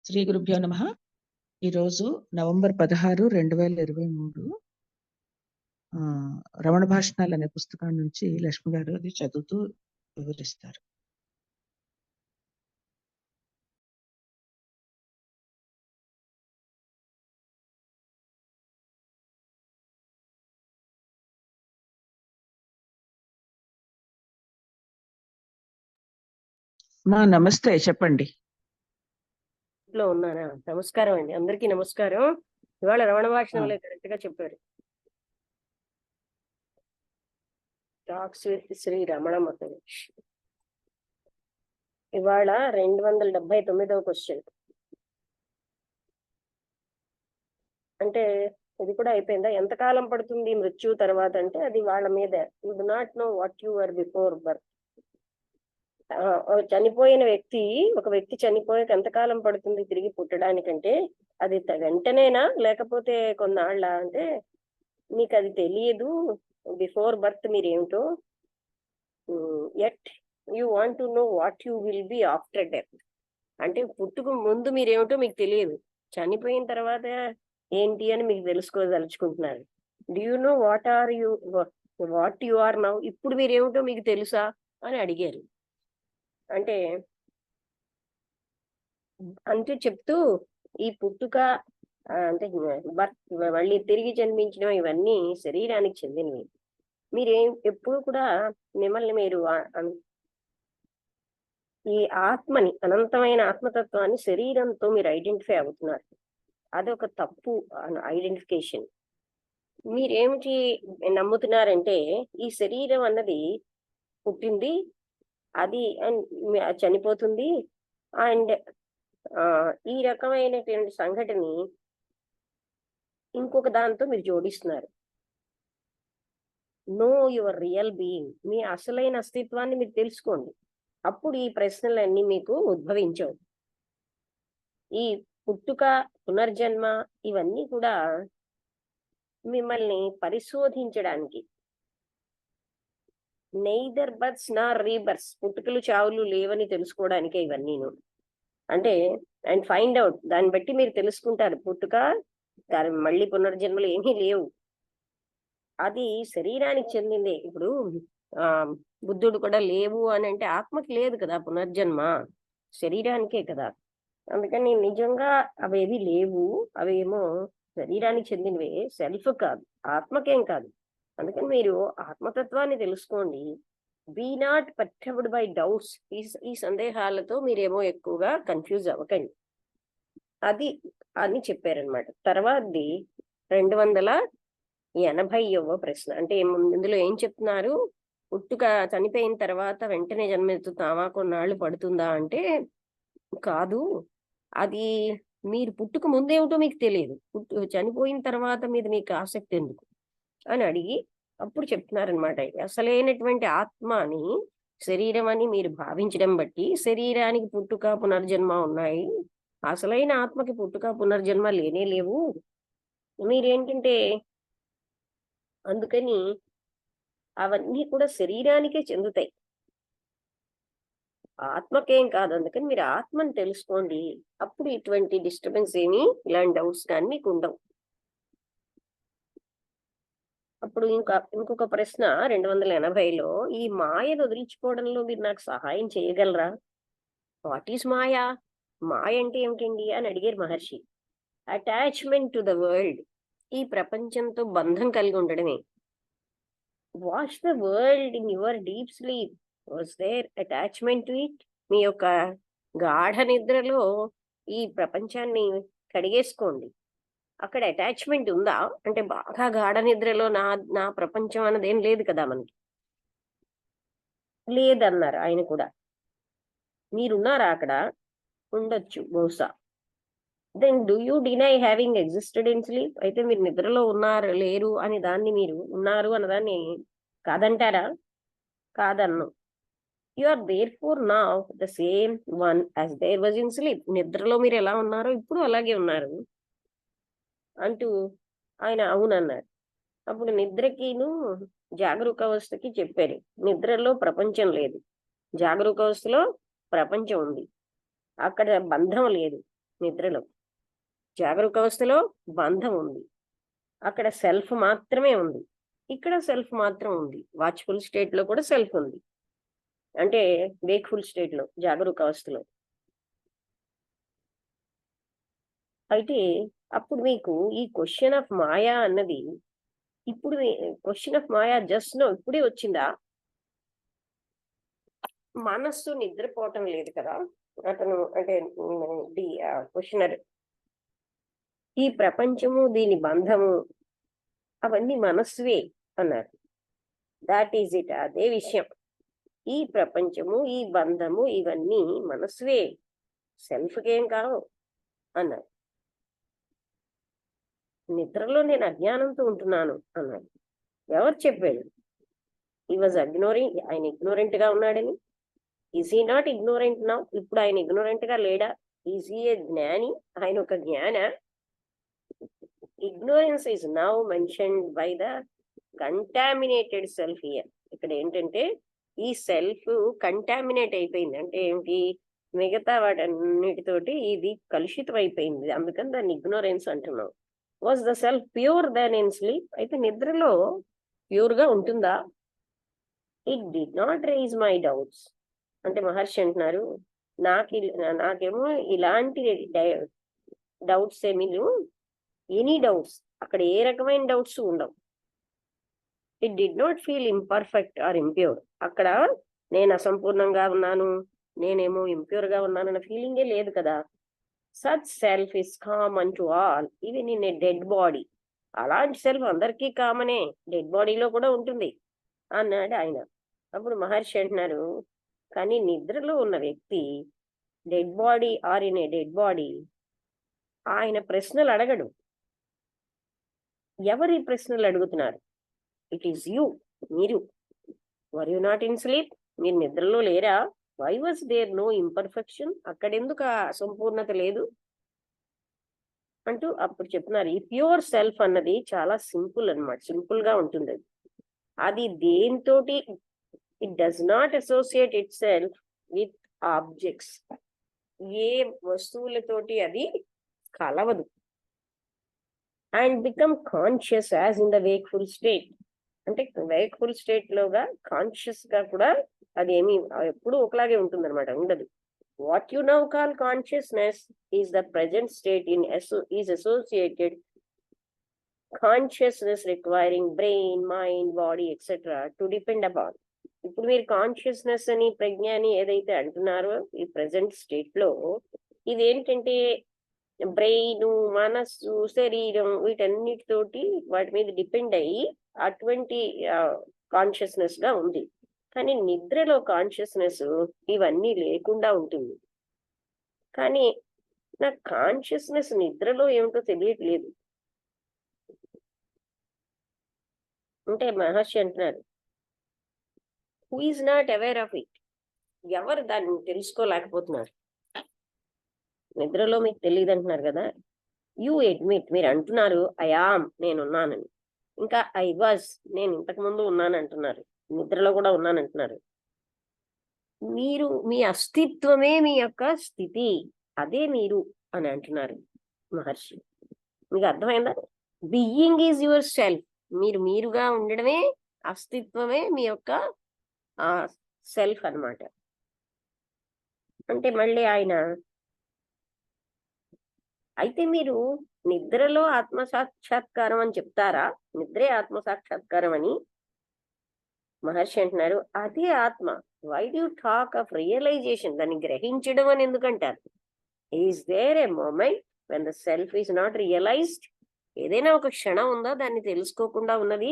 శ్రీ గురుభ్యో నమః. ఈరోజు నవంబర్ 16, 2023 రమణ భాషణాలు అనే పుస్తకం నుంచి లక్ష్మి గారు అది చదువుతూ వివరిస్తారు. నమస్తే, చెప్పండి. లో ఉన్నానా? నమస్కారం అండి, అందరికీ నమస్కారం. ఇవాళ రమణ భాషణంలో కరెక్ట్ గా చెప్పారు. Talks with Shri Ramana Maharshi. ఇవాళ 279వ క్వశ్చన్. అంటే ఇది కూడా అయిపోయిందా? ఎంతకాలం పడుతుంది మృత్యు తర్వాత అంటే అది వాళ్ళ మీద. You do not no what you are before birth. చనిపోయిన ఒక వ్యక్తి చనిపోయాక ఎంతకాలం పడుతుంది తిరిగి పుట్టడానికంటే అది వెంటనేనా లేకపోతే కొన్నాళ్ళ అంటే మీకు అది తెలియదు. బిఫోర్ బర్త్ మీరేమిటో, at you want to know what you will be after death. అంటే పుట్టుకు ముందు మీరేమిటో మీకు తెలియదు, చనిపోయిన తర్వాత ఏంటి అని మీకు తెలుసుకోదలుచుకుంటున్నారు. Do you know what you are now? ఇప్పుడు మీరేమిటో మీకు తెలుసా అని అడిగారు. అంటే అంటూ చెప్తూ ఈ పుట్టుక అంటే మళ్ళీ తిరిగి జన్మించడం ఇవన్నీ శరీరానికి చెందినవి. ఎప్పుడు కూడా మిమ్మల్ని మీరు ఈ ఆత్మని, అనంతమైన ఆత్మతత్వాన్ని శరీరంతో మీరు ఐడెంటిఫై అవుతున్నారు. అదొక తప్పు ఐడెంటిఫికేషన్. మీరేమిటి నమ్ముతున్నారంటే ఈ శరీరం అన్నది పుట్టింది, అది చనిపోతుంది, అండ్ ఈ రకమైనటువంటి సంఘటనని ఇంకొక దాంతో మీరు జోడిస్తున్నారు. నో యువర్ రియల్ బీయింగ్, మీ అసలైన అస్తిత్వాన్ని మీరు తెలుసుకోండి. అప్పుడు ఈ ప్రశ్నలన్నీ మీకు ఉద్భవించవు. ఈ పుట్టుక, పునర్జన్మ ఇవన్నీ కూడా మిమ్మల్ని పరిశోధించడానికి. నెయిదర్ బర్త్స్ నార్ రీబర్త్స్, పుట్టుకలు చావులు లేవని తెలుసుకోవడానికే ఇవన్నీను. అంటే అండ్ ఫైండ్ అవుట్, దాన్ని బట్టి మీరు తెలుసుకుంటారు పుట్టుక, దాని మళ్ళీ పునర్జన్మలు ఏమీ లేవు, అది శరీరానికి చెందిందే. ఇప్పుడు బుద్ధుడు కూడా లేవు అని అంటే ఆత్మకి లేదు కదా పునర్జన్మ, శరీరానికే కదా. అందుకని నిజంగా అవేవి లేవు, అవేమో శరీరానికి చెందినవే, సెల్ఫ్ కాదు, ఆత్మకేం కాదు. అందుకని మీరు ఆత్మతత్వాన్ని తెలుసుకోండి. Be not perturbed by doubts. ఈ సందేహాలతో మీరేమో ఎక్కువగా కన్ఫ్యూజ్ అవ్వకండి, అది అని చెప్పారనమాట. తర్వాతది 280వ ప్రశ్న. అంటే ఇందులో ఏం చెప్తున్నారు? పుట్టుక చనిపోయిన తర్వాత వెంటనే జన్మెత్తుతామా, కొన్నాళ్ళు పడుతుందా అంటే కాదు, అది మీరు పుట్టుక ముందేమిటో మీకు తెలియదు, చనిపోయిన తర్వాత మీద మీకు ఆసక్తి ఎందుకు అని అడిగి అప్పుడు చెప్తున్నారనమాట. అసలైనటువంటి ఆత్మని శరీరం అని మీరు భావించడం బట్టి శరీరానికి పుట్టుక పునర్జన్మ ఉన్నాయి, అసలైన ఆత్మకి పుట్టుక పునర్జన్మ లేనే లేవు. మీరేంటంటే అందుకని అవన్నీ కూడా శరీరానికే చెందుతాయి, ఆత్మకేం కాదు. అందుకని మీరు ఆత్మని తెలుసుకోండి, అప్పుడు ఇటువంటి డిస్టర్బెన్స్ ఏమి, ఇలాంటి డౌట్స్ కానీ మీకు ఉండవు. అప్పుడు ఇంకొక ప్రశ్న 280లో, ఈ మాయను వదిలించుకోవడంలో మీరు నాకు సహాయం చేయగలరా? వాట్ ఈస్ మాయా? మాయ అంటే ఏమిటండి అని అడిగారు Maharshi. Attachment to the world, ఈ ప్రపంచంతో బంధం కలిగి ఉండడమే. Watch the world in your deep sleep, was there attachment to it? మీ యొక్క గాఢ నిద్రలో ఈ ప్రపంచాన్ని కడిగేసుకోండి, అక్కడ అటాచ్మెంట్ ఉందా అంటే బాగా గాఢ నిద్రలో నా ప్రపంచం అన్నది ఏం లేదు కదా మనకి, లేదన్నారు ఆయన కూడా. మీరున్నారా అక్కడ? ఉండొచ్చు బహుశా. Then do you deny having existed in sleep? అయితే మీరు నిద్రలో ఉన్నారు లేరు అని దాన్ని, మీరు ఉన్నారు అన్నదాన్ని కాదంటారా? కాదన్ను. You are there for now the same one as there was in sleep. నిద్రలో మీరు ఎలా ఉన్నారో ఇప్పుడు అలాగే ఉన్నారు అంటూ ఆయన అవునన్నారు. అప్పుడు నిద్రకిను జాగరూక అవస్థకి చెప్పారు, నిద్రలో ప్రపంచం లేదు, జాగరూక అవస్థలో ప్రపంచం ఉంది, అక్కడ బంధం లేదు. నిద్రలో. జాగరూక అవస్థలో బంధం ఉంది, అక్కడ సెల్ఫ్ మాత్రమే ఉంది, ఇక్కడ సెల్ఫ్ మాత్రం ఉంది. వాచ్ఫుల్ స్టేట్ లో కూడా సెల్ఫ్ ఉంది, అంటే వేక్ఫుల్ స్టేట్ లో, జాగరూక అవస్థలో. అయితే అప్పుడు మీకు ఈ క్వశ్చన్ ఆఫ్ మాయా అన్నది ఇప్పుడు question of maya just now ఇప్పుడే వచ్చిందా? మనస్సు నిద్రపోవటం లేదు కదా అతను, అంటే క్వశ్చనర్, ఈ ప్రపంచము దీని బంధము అవన్నీ మనస్సువే అన్నారు. దాట్ ఈజ్ ఇట్, అదే విషయం. ఈ ప్రపంచము ఈ బంధము ఇవన్నీ మనస్సువే, సెల్ఫ్కేం కావు అన్నారు. నిద్రలో నేను అజ్ఞానంతో ఉంటున్నాను అన్నాడు. ఎవరు చెప్పాడు? ఈ వాజ్ ఇగ్నోరింగ్, ఆయన ఇగ్నోరెంట్ గా ఉన్నాడని. Is he not ignorant now? ఇప్పుడు ఆయన ఇగ్నోరెంట్ గా లేడా? ఈజ్ హీ ఏ జ్ఞాని? ఆయన ఒక జ్ఞాన? Ignorance is now mentioned by the contaminated self here. ఇక్కడ ఏంటంటే ఈ సెల్ఫ్ కంటామినేట్ అయిపోయింది. అంటే ఏంటి? మిగతా వాటన్నిటితోటి ఇది కలుషితం అయిపోయింది, అందుకని దాన్ని ఇగ్నోరెన్స్ అంటున్నాం. Was the self pure then in sleep? అయితే నిద్రలో ప్యూర్ గా ఉంటుందా? It did not raise my doubts. అంటే మహర్షి అంటున్నారు, నాకేమో ఇలాంటి డౌట్స్ ఏమీ లేవు. ఎనీ డౌట్స్, అక్కడ ఏ రకమైన డౌట్స్ ఉండవు. It did not feel imperfect or impure. అక్కడ నేను అసంపూర్ణంగా ఉన్నాను, నేనేమో ఇంప్యూర్ గా ఉన్నానన్న ఫీలింగే లేదు కదా. Such self is common to all even in a dead body. అలాంటి సెల్ఫ్ అందరికీ కామనే, డెడ్ బాడీలో కూడా ఉంటుంది అన్నాడు ఆయన. అప్పుడు మహర్షి అంటున్నారు, కానీ నిద్రలో ఉన్న వ్యక్తి dead body or in a dead body ఆయన ప్రశ్నలు అడగడు. ఎవరి ప్రశ్నలు అడుగుతున్నారు? ఇట్ ఈస్ యూ, మీరు. Were you not in sleep? మీరు నిద్రలో లేరా? Why was there no imperfection? అక్కడెందుకు ఆ అసంపూర్ణత లేదు అంటూ అప్పుడు చెప్తున్నారు. ఈ ప్యూర్ సెల్ఫ్ అన్నది చాలా సింపుల్ అన్నమాట, సింపుల్ గా ఉంటుంది. అది దేనితోటి it does not associate itself with objects. ఏ వస్తువులతోటి అది కలవదు. And become conscious as in the wakeful state. అంటే వేక్ఫుల్ స్టేట్ లోగా కాన్షియస్ గా కూడా అది ఏమి ఎప్పుడు ఒకలాగే ఉంటుంది అనమాట, ఉండదు. What you now call consciousness is the present state in is associated consciousness requiring brain, mind, body etcetera to depend upon. ఇప్పుడు మీరు కాన్షియస్నెస్ అని, ప్రజ్ఞ అని ఏదైతే అంటున్నారో ఈ ప్రెజెంట్ స్టేట్ లో, ఇదేంటంటే బ్రెయిన్, మనస్సు, శరీరం వీటన్నిటితోటి వాటి మీద డిపెండ్ అయ్యి అటువంటి కాన్షియస్నెస్ గా ఉంది. కానీ నిద్రలో కాన్షియస్నెస్ ఇవన్నీ లేకుండా ఉంటుంది. కానీ నాకు కాన్షియస్నెస్ నిద్రలో ఏమిటో తెలియట్లేదు అంటే మహర్షి అంటున్నారు, who is not aware of it? ఎవరు దాన్ని తెలుసుకోలేకపోతున్నారు? నిద్రలో మీకు తెలియదు అంటున్నారు కదా. యూ అడ్మిట్, మీరు అంటున్నారు ఐ ఆమ్, నేనున్నానని. ఇంకా ఐ వాజ్, నేను ఇంతకు ముందు ఉన్నాను అంటున్నారు, నిద్రలో కూడా ఉన్నానంటున్నారు. మీరు, మీ అస్తిత్వమే మీ యొక్క స్థితి, అదే మీరు అని అంటున్నారు మహర్షి. మీకు అర్థమైందా? Being is your self. మీరు మీరుగా ఉండడమే, అస్తిత్వమే మీ యొక్క సెల్ఫ్ అన్నమాట. అంటే మళ్ళీ ఆయన, అయితే మీరు నిద్రలో ఆత్మ సాక్షాత్కారం అని చెప్తారా? నిద్రే ఆత్మ సాక్షాత్కారం అని మహర్షి అంటున్నారు, అదే ఆత్మ. Why do talk of realization? దాన్ని గ్రహించడం అని ఎందుకంటారు? Is there a moment when the self is not realized? ఏదైనా ఒక క్షణం ఉందా దాన్ని తెలుసుకోకుండా ఉన్నది?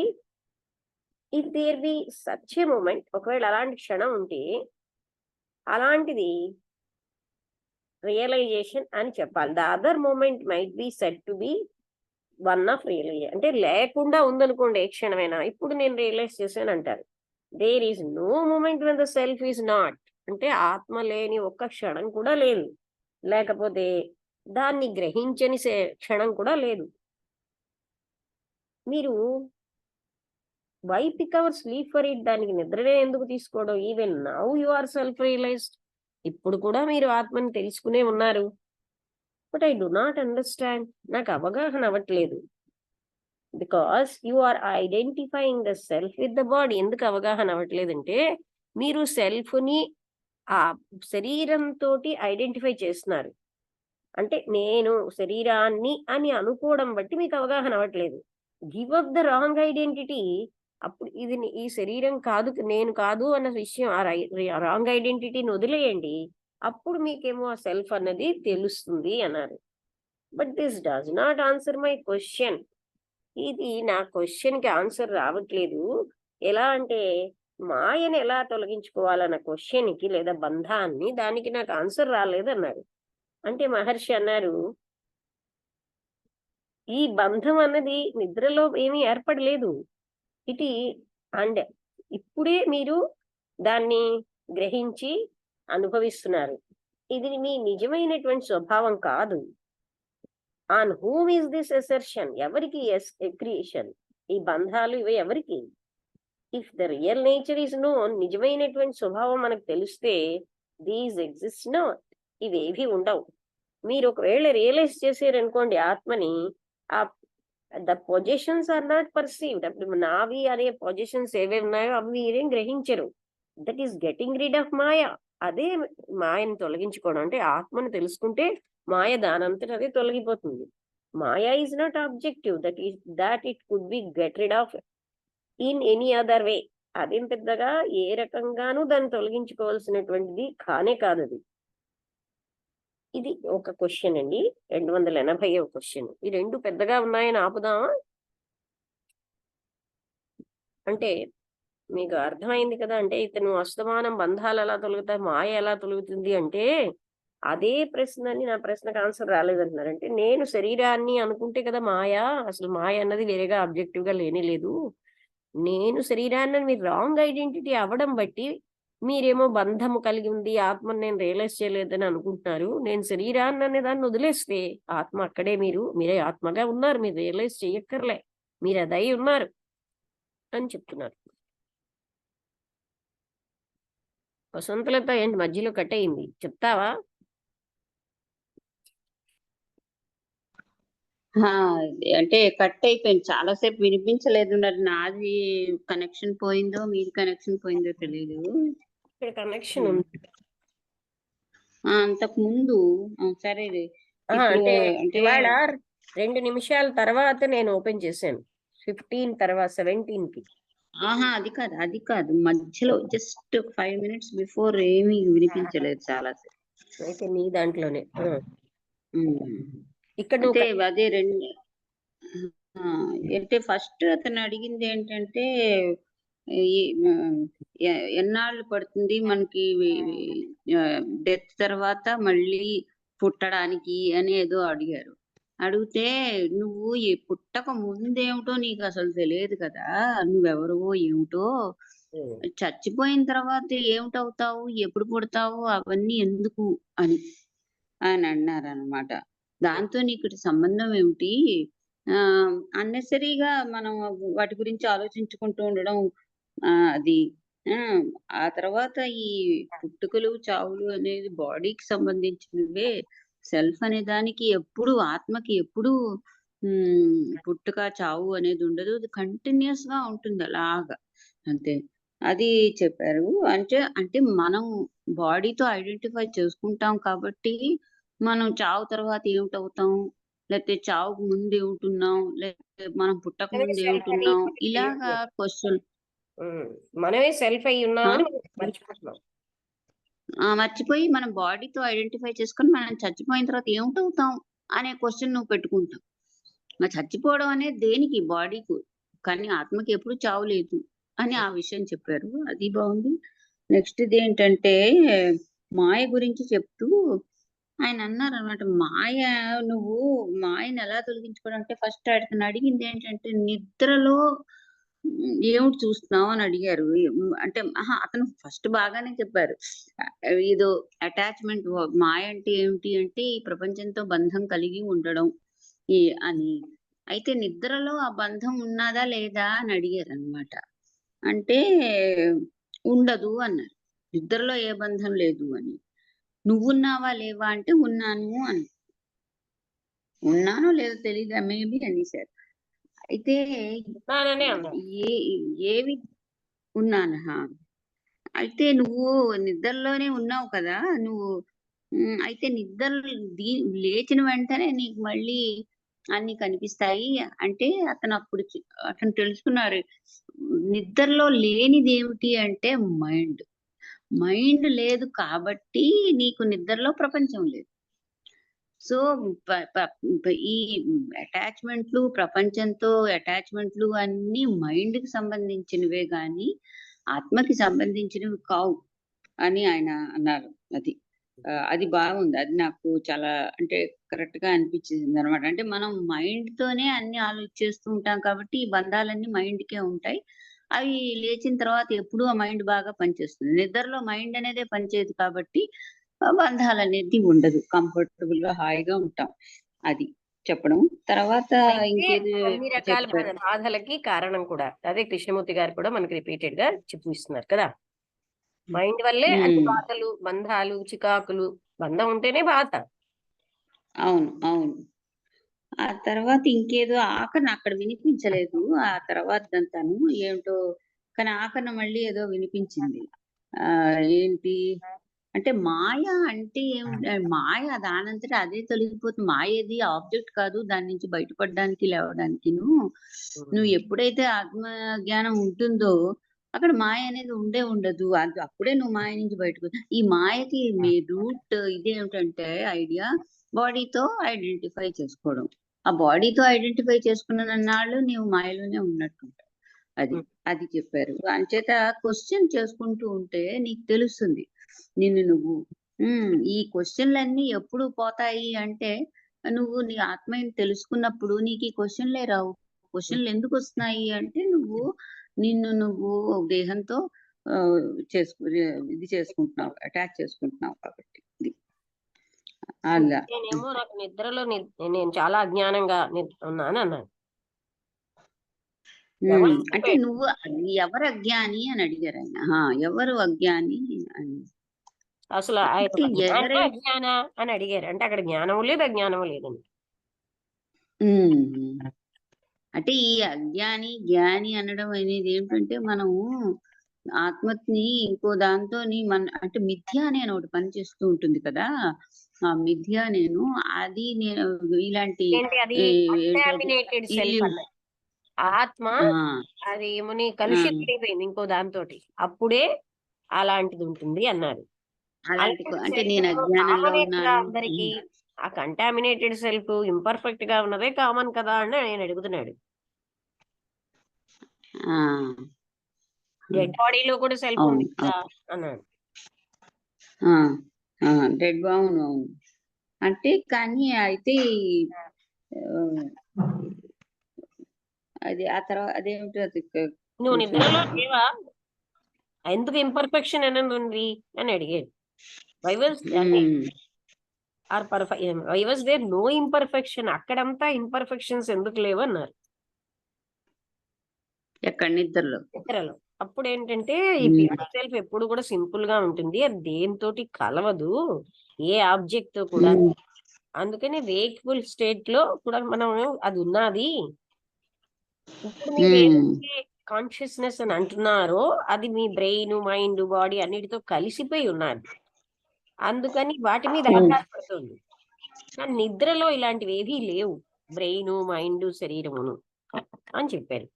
If there be such a moment, ఒకవేళ అలాంటి క్షణం ఉంటే అలాంటిది రియలైజేషన్ అని చెప్పాలి. The other moment might be said to be one of realization. అంటే లేకుండా ఉందనుకోండి ఏ క్షణమైనా, ఇప్పుడు నేను రియలైజ్ చేశాను అంటారు. There is no moment when the self is not, అంటే ఆత్మ లేని ఒక్క క్షణం కూడా లేదు. లేకపోతే దాన్ని గ్రహించని క్షణం కూడా లేదు. మీరు why pick our sleep for it? దానికి నిద్రనే ఎందుకు తీసుకోవడం? Even now you are self realised. ఇప్పుడు కూడా మీరు ఆత్మని తెలుసుకునే ఉన్నారు. But I do not understand. నాకు అవగాహన అవ్వట్లేదు. Because you are identifying the self with the body. ఎందుకు అవగాహన అవ్వట్లేదంటే మీరు సెల్ఫ్ ని ఆ శరీరంతో ఐడెంటిఫై చేస్తున్నారు. అంటే నేను శరీరాన్ని అని అనుకోవడం బట్టి మీకు అవగాహన అవ్వట్లేదు. Give up the wrong identity. అప్పుడు ఇది ఈ శరీరం కాదు, నేను కాదు అన్న విషయం, ఆ రాంగ్ ఐడెంటిటీని వదిలేయండి. అప్పుడు మీకేమో ఆ సెల్ఫ్ అన్నది తెలుస్తుంది అన్నారు. But this does not answer my question. ఇది నా క్వశ్చన్ కి ఆన్సర్ రావట్లేదు. ఎలా అంటే మాయని ఎలా తొలగించుకోవాలన్న క్వశ్చన్ కి లేదా బంధాన్ని, దానికి నాకు ఆన్సర్ రాలేదన్నారు. అంటే మహర్షి అన్నారు, ఈ బంధం అన్నది నిద్రలో ఏమీ ఏర్పడలేదు. ఇది అండ్ ఇప్పుడే మీరు దాన్ని గ్రహించి అనుభవిస్తున్నారు. ఇది మీ నిజమైనటువంటి స్వభావం కాదు. On whom is this assertion? ఎవరికి ఎక్రియేషన్? ఈ బంధాలు ఇవి ఎవరికి? If the real nature is known, నిజమైనటువంటి స్వభావం మనకు తెలిస్తే దీస్ ఎగ్జిస్ట్ నాట్, ఇవేవి ఉండవు. మీరు ఒకవేళ రియలైజ్ చేసారనుకోండి ఆత్మని, ఆ the positions are not perceived. అప్పుడు నావి అనే పొజిషన్స్ ఏవేవి ఉన్నాయో అవి మీరేం గ్రహించరు. That is getting rid of maya. అదే మాయను తొలగించుకోవడం. అంటే ఆత్మను తెలుసుకుంటే మాయ దానంతట అదే తొలగిపోతుంది. Maya is not objective, that it could be get rid of in any other way. అదేం పెద్దగా ఏ రకంగానూ దాన్ని తొలగించుకోవాల్సినటువంటిది కానే కాదు అది. ఇది ఒక క్వశ్చన్ అండి. 280వ క్వశ్చన్. ఈ రెండు పెద్దగా ఉన్నాయని ఆపుదామా? అంటే మీకు అర్థమైంది కదా. అంటే ఇతను అస్తమానం బంధాలు ఎలా తొలుగుతాయి, మాయ ఎలా తొలుగుతుంది అంటే, అదే ప్రశ్నని నా ప్రశ్నకు ఆన్సర్ రాలేదంటున్నారు. అంటే నేను శరీరాన్ని అనుకుంటే కదా మాయ, అసలు మాయ అన్నది వేరేగా ఆబ్జెక్టివ్ గా లేనే లేదు. నేను శరీరాన్ని మీరు రాంగ్ ఐడెంటిటీ అవ్వడం బట్టి మీరేమో బంధము కలిగి ఉంది, ఆత్మను నేను రియలైజ్ చేయలేదని అనుకుంటున్నారు. నేను శరీరాన్ని అనే దాన్ని వదిలేస్తే ఆత్మ అక్కడే, మీరే ఆత్మగా ఉన్నారు, మీరు రియలైజ్ చెయ్యక్కర్లే, మీరు అదై ఉన్నారు అని చెప్తున్నారు. వసంతలత ఏంటి మధ్యలో కట్ అయింది, చెప్తావా? అంటే కట్ అయిపోయింది, చాలాసేపు వినిపించలేదు. మరి నాది కనెక్షన్ పోయిందో మీది కనెక్షన్ పోయిందో తెలియదు. ఇక్కడ కనెక్షన్ ఉంది. అంతకు ముందు సరే అంటే ఇవాళ 2 నిమిషాల తర్వాత నేను ఓపెన్ చేశాను, 15 తర్వాత 17 కి. అది కాదు మధ్యలో జస్ట్ 5 minutes బిఫోర్ ఏమీ వినిపించలేదు చాలాసేపు. అయితే నీ దాంట్లోనే ఇక్కడ అంటే అదే అంటే ఫస్ట్ అతను అడిగింది ఏంటంటే ఎన్నాళ్ళు పడుతుంది మనకి డెత్ తర్వాత మళ్ళీ పుట్టడానికి అని ఏదో అడిగారు. అడిగితే నువ్వు పుట్టక ముందేమిటో నీకు అసలు తెలియదు కదా, నువ్వెవరవో ఏమిటో, చచ్చిపోయిన తర్వాత ఏమిటవుతావు, ఎప్పుడు పుడతావు, అవన్నీ ఎందుకు అని అన్నారనమాట. దాంతో నీకు సంబంధం ఏమిటి, అన్నెసరీగా మనం వాటి గురించి ఆలోచించుకుంటూ ఉండడం అది. ఆ తర్వాత ఈ పుట్టుకలు చావులు అనేది బాడీకి సంబంధించినవే. సెల్ఫ్ అనే దానికి ఎప్పుడు, ఆత్మకి ఎప్పుడు పుట్టుక చావు అనేది ఉండదు, అది కంటిన్యూస్ గా ఉంటుంది అలాగా, అంతే. అది చెప్పారు. అంటే మనం బాడీతో ఐడెంటిఫై చేసుకుంటాం కాబట్టి మనం చావు తర్వాత ఏమిటవుతాం, లేకపోతే చావుకు ముందు ఏమిటున్నాం, లేకపోతే మనం పుట్టక ముందు ఏమిటున్నాం, ఇలాగా క్వశ్చన్. మనమే సెల్ఫ్ అయి ఉన్నామని మర్చిపోతున్నాం. మర్చిపోయి మనం బాడీతో ఐడెంటిఫై చేసుకొని మనం చచ్చిపోయిన తర్వాత ఏమిటవుతాం అనే క్వశ్చన్ నువ్వు పెట్టుకుంటాం. మరి చచ్చిపోవడం అనేది దేనికి, బాడీకి, కానీ ఆత్మకి ఎప్పుడు చావు లేదు అని ఆ విషయం చెప్పారు. అది బాగుంది. నెక్స్ట్ ఇది ఏంటంటే మాయ గురించి చెప్తూ ఆయన అన్నారు అనమాట, నువ్వు మాయను ఎలా తొలగించుకోవడం అంటే, ఫస్ట్ అతను అడిగింది ఏంటంటే నిద్రలో ఏమిటి చూస్తున్నావు అని అడిగారు. అంటే అతను ఫస్ట్ బాగానే చెప్పారు, ఏదో అటాచ్మెంట్. మాయ అంటే ఏమిటి అంటే ఈ ప్రపంచంతో బంధం కలిగి ఉండడం అని. అయితే నిద్రలో ఆ బంధం ఉన్నదా లేదా అని అడిగారు అనమాట. అంటే ఉండదు అన్నారు, నిద్రలో ఏ బంధం లేదు అని. నువ్వున్నావా లేవా అంటే ఉన్నాను అని. ఉన్నానో లేదో తెలీదా మేబీ అనేసారు. అయితే నాననే అన్నారు. ఏ ఏవి ఉన్నాను. అయితే నువ్వు నిద్రలోనే ఉన్నావు కదా నువ్వు. అయితే నిద్ర లేచిన వెంటనే నీకు మళ్ళీ అన్ని కనిపిస్తాయి అంటే అతను తెలుసుకున్నారు. నిద్రలో లేనిది ఏమిటి అంటే మైండ్. మైండ్ లేదు కాబట్టి నీకు నిద్రలో ప్రపంచం లేదు. సో ఈ అటాచ్మెంట్లు, ప్రపంచంతో అటాచ్మెంట్లు అన్ని మైండ్ కి సంబంధించినవే గాని ఆత్మకి సంబంధించినవి కావు అని ఆయన అన్నారు. అది బాగుంది. అది నాకు చాలా అంటే కరెక్ట్ గా అనిపించింది అనమాట. అంటే మనం మైండ్ తోనే అన్ని ఆలోచిస్తూ ఉంటాం కాబట్టి ఈ బంధాలన్నీ మైండ్ కే ఉంటాయి. అవి లేచిన తర్వాత ఎప్పుడూ ఆ మైండ్ బాగా పనిచేస్తుంది. నిద్రలో మైండ్ అనేదే పనిచేయదు కాబట్టి బంధాలు అనేది ఉండదు. కంఫర్టబుల్ గా హాయిగా ఉంటాం. అది చెప్పడం. తర్వాత అయితే ఇంకేది అన్ని రకాల చెప్పారు. బాధలకి కారణం కూడా అదే కృష్ణమూర్తి గారు కూడా మనకి రిపీటెడ్ గా చూపిస్తున్నారు కదా. మైండ్ వల్లే అన్ని బాధలు, బంధాలు, చికాకులు. బంధం ఉంటేనే బాధ. అవును, అవును. ఆ తర్వాత ఇంకేదో ఆఖరణ అక్కడ వినిపించలేదు. ఆ తర్వాత అంతాను ఏమిటో కానీ ఆఖరణ మళ్ళీ ఏదో వినిపించింది. ఏంటి అంటే మాయ అంటే మాయ దానంతట అదే తొలగిపోతుంది. మాయ ఏది ఆబ్జెక్ట్ కాదు. దాని నుంచి బయటపడడానికి లేవడానికి నువ్వు ఎప్పుడైతే ఆత్మ జ్ఞానం ఉంటుందో అక్కడ మాయ అనేది ఉండదు. అది అప్పుడే నువ్వు మాయ నుంచి బయటకు. ఈ మాయకి మీ రూట్ ఇదేమిటంటే ఐడియా బాడీతో ఐడెంటిఫై చేసుకోవడం. ఆ బాడీతో ఐడెంటిఫై చేసుకున్నాళ్ళు నీవు మాయలోనే ఉన్నట్టుంటావు. అది చెప్పారు. అంచేత క్వశ్చన్ చేసుకుంటూ ఉంటే నీకు తెలుస్తుంది నువ్వు. ఈ క్వశ్చన్లన్నీ ఎప్పుడు పోతాయి అంటే నువ్వు నీ ఆత్మని తెలుసుకున్నప్పుడు నీకు ఈ క్వశ్చన్లే రావు. క్వశ్చన్లు ఎందుకు వస్తున్నాయి అంటే నువ్వు నువ్వు దేహంతో ఇది చేసుకుంటున్నావు, అటాచ్ చేసుకుంటున్నావు కాబట్టి. అలా నేనేమో నాకు నిద్రలో నేను చాలా అజ్ఞానంగా ఉన్నాను అన్నాను. అంటే నువ్వు ఎవరు అజ్ఞాని అని అడిగారు ఆయన. ఎవరు అజ్ఞాని అని అసలు అజ్ఞాన అని అడిగారు. అంటే అక్కడ జ్ఞానం లేదు, అజ్ఞానం లేదండి. అంటే ఈ అజ్ఞాని జ్ఞాని అనడం అనేది ఏంటంటే మనము ఆత్మని ఇంకో దాంతో అంటే మిథ్య అనే ఒకటి పనిచేస్తూ ఉంటుంది కదా. ఆ మిథ్య అది నేను ఇలాంటి ఆత్మ అది ఏమని కలుషితమైపోయింది ఇంకో దాంతో, అప్పుడే అలాంటిది ఉంటుంది అన్నారు. అంటే నేను అజ్ఞానంలో ఉన్నాను. అందరికి ఆ కంటామినేటెడ్ సెల్ఫ్ ఇంపర్ఫెక్ట్ గా ఉన్నదే కామన్ కదా అని నేను అడుగుతున్నాడు. డెడ్ బాడీలో కూడా సెల్ఫ్ ఉంది కదా అన్నాడు. డెడ్ అవును. అంటే కానీ అయితే అది ఆ తర్వాత అదేమిటో నువ్వు నిద్రలో లేవా, ఎందుకు ఇంపర్ఫెక్షన్ అనేది ఉంది అని అడిగాడు. Why was there no imperfection, అక్కడంతా ఇంపర్ఫెక్షన్స్ ఎందుకు లేవు అన్నారు. ఎక్కడ నిద్రలో. అప్పుడు ఏంటంటే ఈ ప్యూర్ సెల్ఫ్ ఎప్పుడు కూడా సింపుల్ గా ఉంటుంది, అది దేనితోటి కలవదు, ఏ ఆబ్జెక్ట్ తో కూడా. అందుకని వేక్ఫుల్ స్టేట్ లో కూడా మనం అది ఉన్నది. ఇప్పుడు మీరు ఏదైతే కాన్షియస్నెస్ అని అంటున్నారో అది మీ బ్రెయిన్, మైండ్, బాడీ అన్నిటితో కలిసిపోయి ఉన్నది. అందుకని వాటి మీద ఆధారపడుతుంది. కానీ నిద్రలో ఇలాంటివి ఏవీ లేవు, బ్రెయిన్, మైండ్, శరీరమును అని చెప్పారు.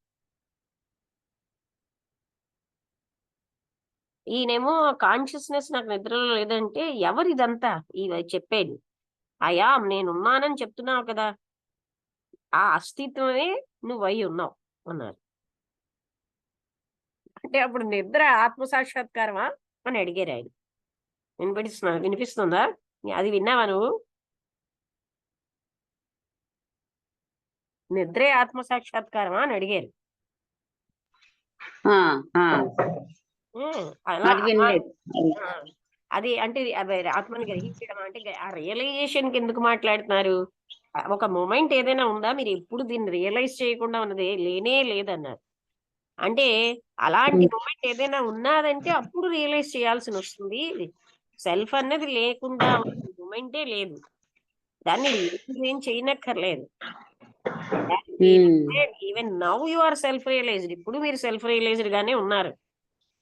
ఈయనేమో కాన్షియస్నెస్ నాకు నిద్రలో లేదంటే ఎవరిదంతా ఇవి చెప్పేది. అయా నేనున్నానని చెప్తున్నావు కదా, ఆ అస్తిత్వమే నువ్వు అయి ఉన్నావు అన్నారు. అంటే అప్పుడు నిద్ర ఆత్మసాక్షాత్కారమా అని అడిగారు ఆయన. వినిపిస్తుందా? అది విన్నావా నువ్వు? నిద్రే ఆత్మసాక్షాత్కారమా అని అడిగారు. అది అంటే ఆత్మని గ్రహించడం అంటే ఆ రియలైజేషన్ కి ఎందుకు మాట్లాడుతున్నారు? ఒక మూమెంట్ ఏదైనా ఉందా మీరు ఎప్పుడు దీన్ని రియలైజ్ చేయకుండా ఉన్నది లేనే లేదన్నారు. అంటే అలాంటి మూమెంట్ ఏదైనా ఉన్నదంటే అప్పుడు రియలైజ్ చేయాల్సి వస్తుంది. సెల్ఫ్ అన్నది లేకుండా మూమెంటే లేదు. దాన్ని ఏం చేయనక్కర్లేదు. Even now you are self realised. ఇప్పుడు మీరు సెల్ఫ్ రియలైజ్డ్ గానే ఉన్నారు,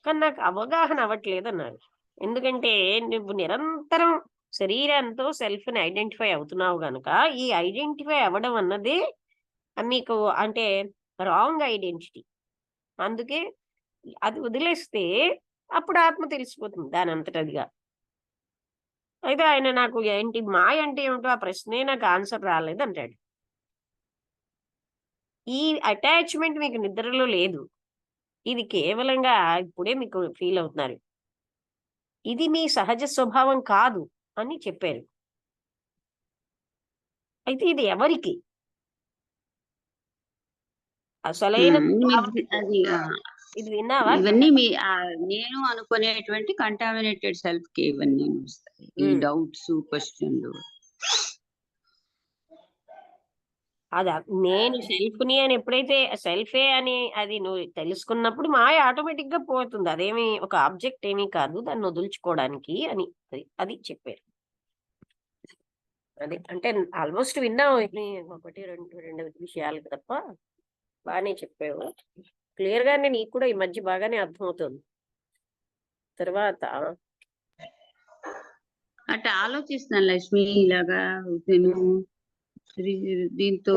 కానీ నాకు అవగాహన అవ్వట్లేదు అన్నారు. ఎందుకంటే నువ్వు నిరంతరం శరీరంతో సెల్ఫ్ ని ఐడెంటిఫై అవుతున్నావు గనుక, ఈ ఐడెంటిఫై అవ్వడం అన్నది మీకు అంటే రాంగ్ ఐడెంటిటీ. అందుకే అది వదిలేస్తే అప్పుడు ఆత్మ తెలిసిపోతుంది దాని అంతటదిగా. అయితే ఆయన నాకు ఏంటి మాయ అంటే ఏమిటో ఆ ప్రశ్నే నాకు ఆన్సర్ రాలేదు అంటాడు. ఈ అటాచ్మెంట్ మీకు నిద్రలో లేదు, ఇది కేవలంగా ఇప్పుడే మీకు ఫీల్ అవుతున్నారు. ఇది మీ సహజ స్వభావం కాదు అని చెప్పారు. అయితే ఇది ఎవరికి అసలైన అది ఇది విన్నావా? ఇవన్నీ నేను అనుకునేటువంటి కంటామినేటెడ్ సెల్ఫ్ కి ఇవన్నీ వస్తాయి, ఈ డౌట్స్ క్వశ్చన్లు. అదా నేను సెల్ఫ్ని అని ఎప్పుడైతే సెల్ఫే అని అది నువ్వు తెలుసుకున్నప్పుడు మాయ ఆటోమేటిక్ గా పోతుంది. అదేమి ఒక ఆబ్జెక్ట్ ఏమీ కాదు దాన్ని వదులుచుకోవడానికి అని అది చెప్పారు. అది అంటే ఆల్మోస్ట్ విన్నావు, ఒకటి రెండు విషయాలు తప్ప బాగానే చెప్పావు. క్లియర్ గానే నీకు కూడా ఈ మధ్య బాగానే అర్థమవుతుంది. తర్వాత అంటే ఆలోచిస్తున్నాను లక్ష్మి, ఇలాగా నేను దీంతో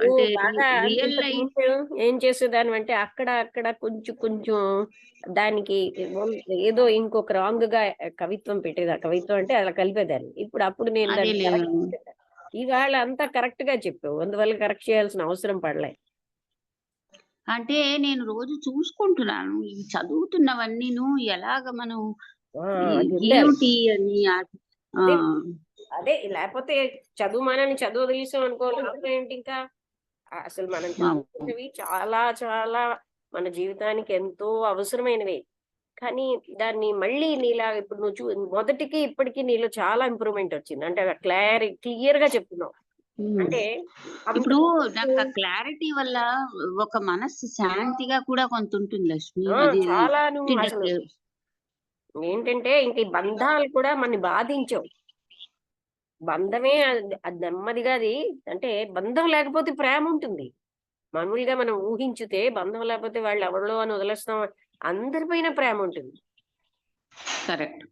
అంటే రియల్ లైఫ్ ఏం చేసేదాన్ని అంటే అక్కడ కొంచెం కొంచెం దానికి ఏదో ఇంకొక రాంగ్ గా కవిత్వం పెట్టేది. కవిత్వం అంటే అలా కలిపేదాన్ని. అప్పుడు నేను ఇవాళ అంతా కరెక్ట్ గా చెప్పావు, అందువల్ల కరెక్ట్ చేయాల్సిన అవసరం పడలే. అంటే నేను రోజు చూసుకుంటున్నాను ఇవి చదువుతున్నవన్నీను ఎలాగ మనం ఏమిటి అని. అదే లేకపోతే చదువు మనని చదువు వదిలేసాం అనుకోవాలి ఏంటి. ఇంకా అసలు మనం చదువుకున్నవి చాలా చాలా మన జీవితానికి ఎంతో అవసరమైనవి. కానీ దాన్ని మళ్ళీ నీలా ఇప్పుడు నువ్వు మొదటికి ఇప్పటికి నీలో చాలా ఇంప్రూవ్మెంట్ వచ్చింది. అంటే క్లియర్ గా చెప్తున్నావు. అంటే ఇప్పుడు నాకు ఆ క్లారిటీ వల్ల ఒక మనస్సు శాంతిగా కూడా కొంత ఉంటుంది లక్ష్మి. చాలా నువ్వు అసలు ఏంటంటే ఇంక ఈ బంధాలు కూడా మనని బాధించవు. బంధమే అది నెమ్మదిగా అది అంటే బంధం లేకపోతే ప్రేమ ఉంటుంది. మామూలుగా మనం ఊహించితే బంధం లేకపోతే వాళ్ళు ఎవరిలో అని వదిలేస్తాం, అందరిపైన ప్రేమ ఉంటుంది. కరెక్ట్.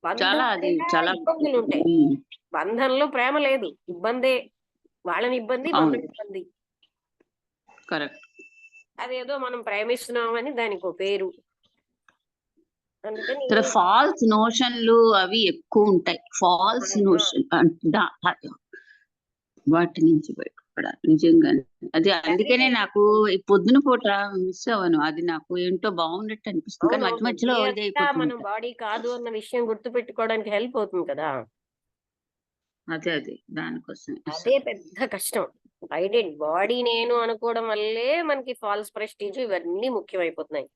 ఇబ్బందులు ఉంటాయి, బంధంలో ప్రేమ లేదు, ఇబ్బందే. వాళ్ళని ఇబ్బంది, బంధం ఇబ్బంది. కరెక్ట్. అదేదో మనం ప్రేమిస్తున్నామని దానికి ఒక పేరు. అందుకని ఫాల్స్ నోషన్లు అవి ఎక్కువ ఉంటాయి. ఫాల్స్ నోషన్ వాటి నుంచి బయటపడాలి నిజంగానే. అది అందుకనే నాకు పొద్దున పూట మిస్ అవ్వను. అది నాకు ఏంటో బాగున్నట్టు అనిపిస్తుంది, కానీ మధ్య మధ్యలో మనం బాడీ కాదు అన్న విషయం గుర్తు పెట్టుకోవడానికి హెల్ప్ అవుతుంది కదా. అదే దానికోసం అదే పెద్ద కష్టం. బాడీ నేను అనుకోవడం వల్లే మనకి ఫాల్స్ ప్రెస్టీజ్ ఇవన్నీ ముఖ్యమైపోతున్నాయి.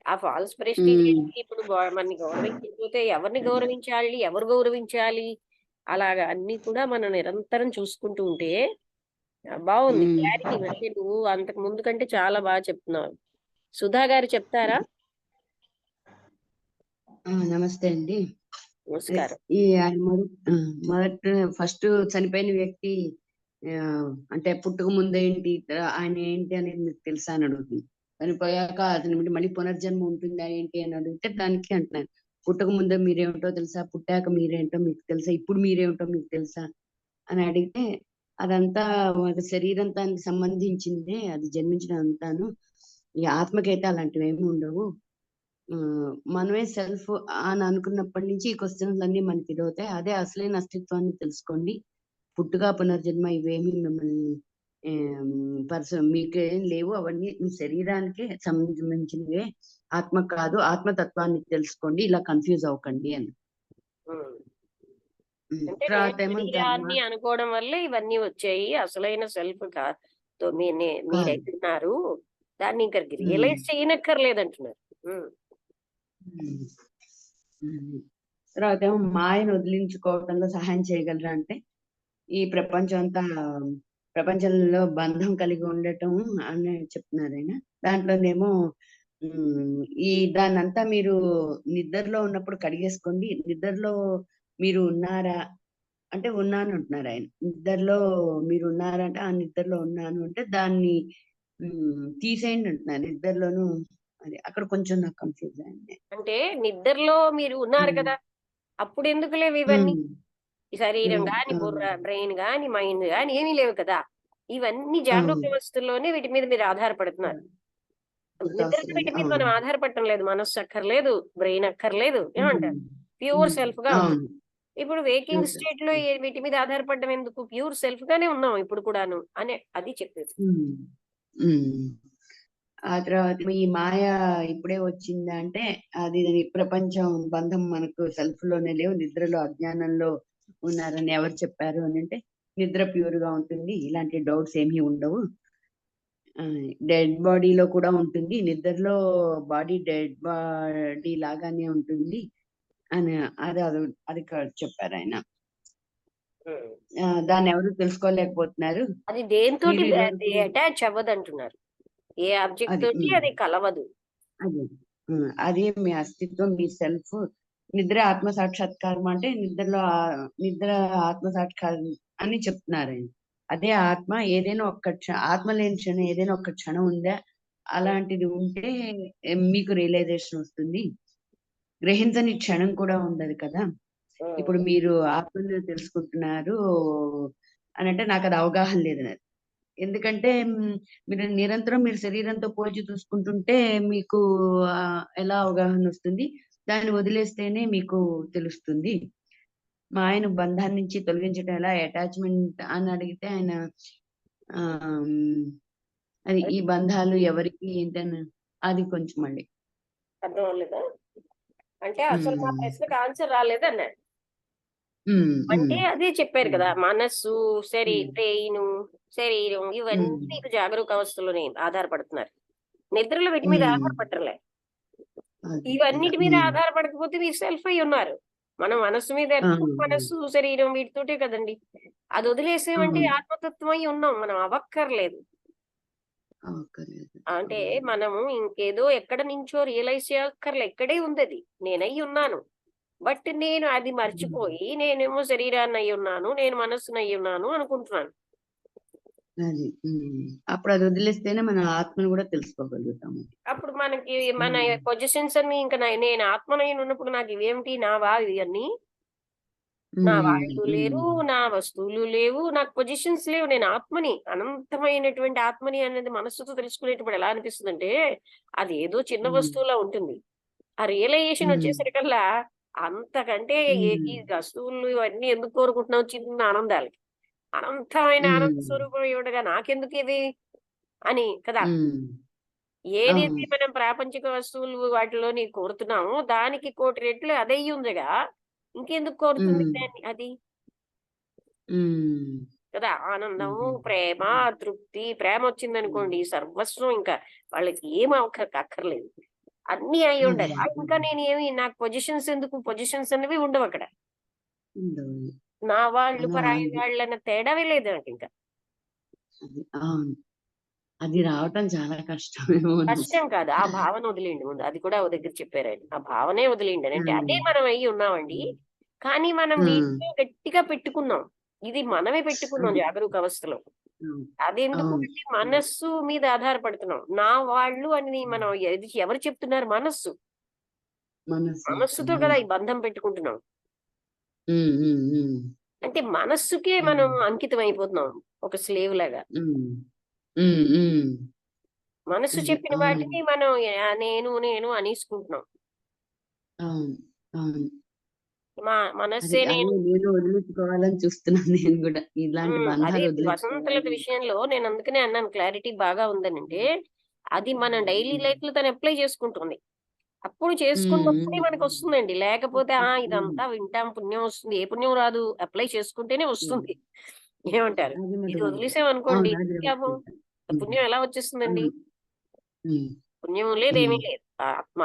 ఆ ఫాల్స్ ప్రెస్టీజ్ ఇప్పుడు మనని గౌరవించకపోతే ఎవరిని గౌరవించాలి, ఎవరు గౌరవించాలి, అలాగా అన్ని కూడా మనం నిరంతరం చూసుకుంటూ ఉంటే బాగుంది. క్లారిటీ అంటే నువ్వు అంతకు ముందు కంటే చాలా బాగా చెప్తున్నావు. సుధా గారు చెప్తారా? నమస్తే అండి. నమస్కారం. ఈ ఫస్ట్ చనిపోయిన వ్యక్తి అంటే పుట్టుక ముందేంటి ఆయన ఏంటి అనేది మీకు తెలుసా అని అడుగుతుంది. చనిపోయాక అతని మళ్ళీ పునర్జన్మ ఉంటుందా ఏంటి అని అడిగితే దానికి అంటున్నాను, పుట్టక ముందే మీరేమిటో తెలుసా, పుట్టాక మీరేంటో మీకు తెలుసా, ఇప్పుడు మీరేమిటో మీకు తెలుసా అని అడిగితే అదంతా శరీరంతానికి సంబంధించిందే, అది జన్మించడం అంతాను. ఈ ఆత్మకైతే అలాంటివి ఏమి ఉండవు. మనమే సెల్ఫ్ అని అనుకున్నప్పటి నుంచి ఈ క్వశ్చన్స్ అన్ని మనకి ఇదవుతాయి. అదే అసలైన అస్తిత్వాన్ని తెలుసుకోండి. పుట్టుగా పునర్జన్మ ఇవేమి మిమ్మల్ని మీకేం లేవు, అవన్నీ మీ శరీరానికి సంబంధించినవే, ఆత్మ కాదు. ఆత్మతత్వాన్ని తెలుసుకోండి, ఇలా కన్ఫ్యూజ్ అవ్వకండి అని. శరీరాన్ని అనుకోవడం వల్లే ఇవన్నీ వచ్చాయి, అసలైన సెల్ఫ్ కాదు మీరైతున్నారు, దాన్ని ఇంకా రియలైజ్ చేయనక్కర్లేదు అంటున్నారు. తర్వాత ఏమో మాయను వదిలించుకోవడంలో సహాయం చేయగలరా అంటే, ఈ ప్రపంచంలో బంధం కలిగి ఉండటం అని చెప్తున్నారు ఆయన. దాంట్లోనేమో దాన్నంతా మీరు నిద్రలో ఉన్నప్పుడు కడిగేసుకోండి. నిద్రలో మీరు ఉన్నారా, అంటే ఉన్నాను అంటున్నారు ఆయన. నిద్రలో మీరు ఉన్నారంటే ఆ నిద్రలో ఉన్నాను అంటే దాన్ని తీసేయండి అంటున్నారు. నిద్రలోను అది అక్కడ కొంచెం నాకు కన్ఫ్యూజ్ అయింది. అంటే నిద్రలో మీరు ఉన్నారు ఉమ్, కదా, అప్పుడు ఎందుకు లేవు ఇవన్నీ? ఉమ్, ఈ శరీరం ఉమ్, గాని, బుర్ర, అవును, బ్రెయిన్ గాని, మైండ్ గాని ఏమీ లేవు కదా. ఇవన్నీ జాగరూక అవును, వ్యవస్థల్లోనే వీటి మీద మీరు ఆధారపడుతున్నారు. నిద్రలో అవసరం వీటి మీద అవును, మనం ఆధారపడటం లేదు. మనస్సు అక్కర్లేదు, బ్రెయిన్ అక్కర్లేదు, ఏమంటారు? ఉమ్, ప్యూర్ ఉమ్, సెల్ఫ్ గా ఉన్నాం. అవును, ఇప్పుడు వేకింగ్ చూసాను. స్టేట్ లో వీటి మీద ఆధారపడడం ఎందుకు? ప్యూర్ సెల్ఫ్ గానే ఉన్నాం ఇప్పుడు కూడాను అనే అది చెప్పేది. ఉమ్, ఉమ్. ఆ తర్వాత ఈ మాయ ఇప్పుడే వచ్చిందా అంటే అది ప్రపంచం బంధం మనకు సెల్ఫ్ లోనే లేవు, నిద్రలో అజ్ఞానంలో ఉన్నారని ఎవరు చెప్పారు అని అంటే నిద్ర ప్యూర్ గా ఉంటుంది, ఇలాంటి డౌట్స్ ఏమీ ఉండవు, డెడ్ బాడీలో కూడా ఉంటుంది, నిద్రలో బాడీ డెడ్ బాడీ లాగానే ఉంటుంది అని అది చెప్పారు ఆయన. దాన్ని ఎవరు తెలుసుకోలేకపోతున్నారు. అది దేనితోటి మీరు ఈరోజు అటాచ్ అవ్వదు అంటున్నారు. ఏ ఆబ్జెక్ట్ అది తోటి అది కలవదు. అదే అదే మీ అస్తిత్వం, మీ సెల్ఫ్. నిద్ర ఆత్మ సాక్షాత్కారం అంటే నిద్ర ఆత్మ సాక్షాత్కారం అని చెప్తున్నారు ఆయన. అదే ఆత్మ. ఏదైనా ఒక్క ఆత్మ లేని క్షణం ఏదైనా ఒక్క క్షణం ఉందా, అలాంటిది ఉంటే మీకు రియలైజేషన్ వస్తుంది. గ్రహించని క్షణం కూడా ఉండదు కదా. ఇప్పుడు మీరు ఆత్మను తెలుసుకుంటున్నారు అని అంటే నాకు అది అవగాహన లేదు నాది. ఎందుకంటే మీరు నిరంతరం మీరు శరీరంతో పోల్చి చూసుకుంటుంటే మీకు ఎలా అవగాహన వస్తుంది, దాన్ని వదిలేస్తేనే మీకు తెలుస్తుంది. మా ఆయన బంధాన్ని నుంచి తొలగించడం ఎలా, అటాచ్మెంట్ అని అడిగితే ఆయన అది ఈ బంధాలు ఎవరికి ఏంటని అది కొంచెం మళ్ళీ అర్థం అవ్వలేదా? అంటే అసలు మా ప్రశ్నకు ఆన్సర్ రాలేదు అన్నాడు. అంటే అదే చెప్పారు కదా, మనస్సు, బ్రెయిన్, శరీరం ఇవన్నీ మీకు జాగరూక అవస్థలోనే ఆధారపడుతున్నారు. నిద్రలో వీటి మీద ఆధారపడలే. ఇవన్నిటి మీద ఆధారపడకపోతే మీరు సెల్ఫ్ అయి ఉన్నారు. మనం మనస్సు మీద మనస్సు, శరీరం వీటితోటే కదండి. అది వదిలేసేమంటే ఆత్మతత్వం అయి ఉన్నాం, మనం అవ్వక్కర్లేదు. అంటే మనము ఇంకేదో ఎక్కడ నుంచో రియలైజ్ చేయక్కర్లే, ఇక్కడే ఉంది అది, నేనై ఉన్నాను. బట్ నేను అది మర్చిపోయి నేనేమో శరీరాన్ని అయి ఉన్నాను, నేను మనస్సును అయి ఉన్నాను అనుకుంటున్నాను. అది అప్పుడు అది వదిలేస్తేనే మన ఆత్మను కూడా తెలుసుకోగలుగుతాము. అప్పుడు మనకి మన పొజిషన్స్ అన్ని ఇంకా నేను ఆత్మనై ఉన్నప్పుడు నాకు ఇవేమిటి, నావా ఇవన్నీ? నా వాళ్ళు లేరు, నా వస్తువులు లేవు, నాకు పొజిషన్స్ లేవు, నేను ఆత్మని, అనంతమైనటువంటి ఆత్మని అనేది మనస్సుతో తెలుసుకునేటప్పుడు ఎలా అనిపిస్తుంది అంటే అది ఏదో చిన్న వస్తువులా ఉంటుంది. ఆ రియలైజేషన్ వచ్చేసరికల్లా అంతకంటే ఈ వస్తువులు ఇవన్నీ ఎందుకు కోరుకుంటున్నాం? చిన్న ఆనందాలకి. అనంతమైన ఆనంద స్వరూపం ఉండగా నాకెందుకు ఇది అని కదా. ఏదైతే మనం ప్రాపంచిక వస్తువులు వాటిలోని కోరుతున్నామో దానికి 1,000,000 రెట్లు అదయ్యి ఉందిగా, ఇంకెందుకు కోరుతుంది అది కదా. ఆనందము, ప్రేమ, తృప్తి. ప్రేమ వచ్చిందనుకోండి సర్వస్వం, ఇంకా వాళ్ళకి ఏం అక్కర్లేదు, అన్ని అయి ఉండాలి. ఇంకా నేను ఏమి, నాకు పొజిషన్స్ ఎందుకు? పొజిషన్స్ అనేవి ఉండవు అక్కడ. నా వాళ్ళు పరాయి వాళ్ళు అన్న తేడావే లేదు నాకు ఇంకా. అది రావటం చాలా కష్టం. కష్టం కాదు, ఆ భావన వదిలేండి ముందు. అది కూడా ఓ దగ్గర చెప్పారు ఆయన, ఆ భావనే వదిలేండి అని. అంటే అదే మనం అయ్యి ఉన్నామండి, కానీ మనం వీటిలో గట్టిగా పెట్టుకున్నాం. ఇది మనమే పెట్టుకున్నాం జాగరూక అవస్థలో. అది ఎందుకు అంటే మనస్సు మీద ఆధారపడుతున్నాం. నా వాళ్ళు అని మనం ఎవరు చెప్తున్నారు? మనస్సుతో కదా ఈ బంధం పెట్టుకుంటున్నాం. అంటే మనస్సుకే మనం అంకితం అయిపోతున్నాం, ఒక స్లేవ్ లాగా. మనస్సు చెప్పిన వాటిని మనం నేను నేను అనేసుకుంటున్నాం. మనస్సే నేను వదిలించుకోవాలని చూస్తున్నాను నేను కూడా, ఇలాంటి అదే బంధాలు వసంతలత విషయంలో నేను అందుకనే అన్నాను, క్లారిటీ బాగా ఉందని. అంటే అది మన డైలీ లైఫ్ లో తను అప్లై చేసుకుంటుంది. అప్పుడు చేసుకున్నప్పుడే మనకు వస్తుందండి. లేకపోతే ఇదంతా వింటాం, పుణ్యం వస్తుంది. ఏ పుణ్యం రాదు, అప్లై చేసుకుంటేనే వస్తుంది. ఏమంటారు? ఇది వదిలేసామనుకోండి పుణ్యం ఎలా వచ్చేస్తుందండి? పుణ్యం లేదు, ఏమీ లేదు.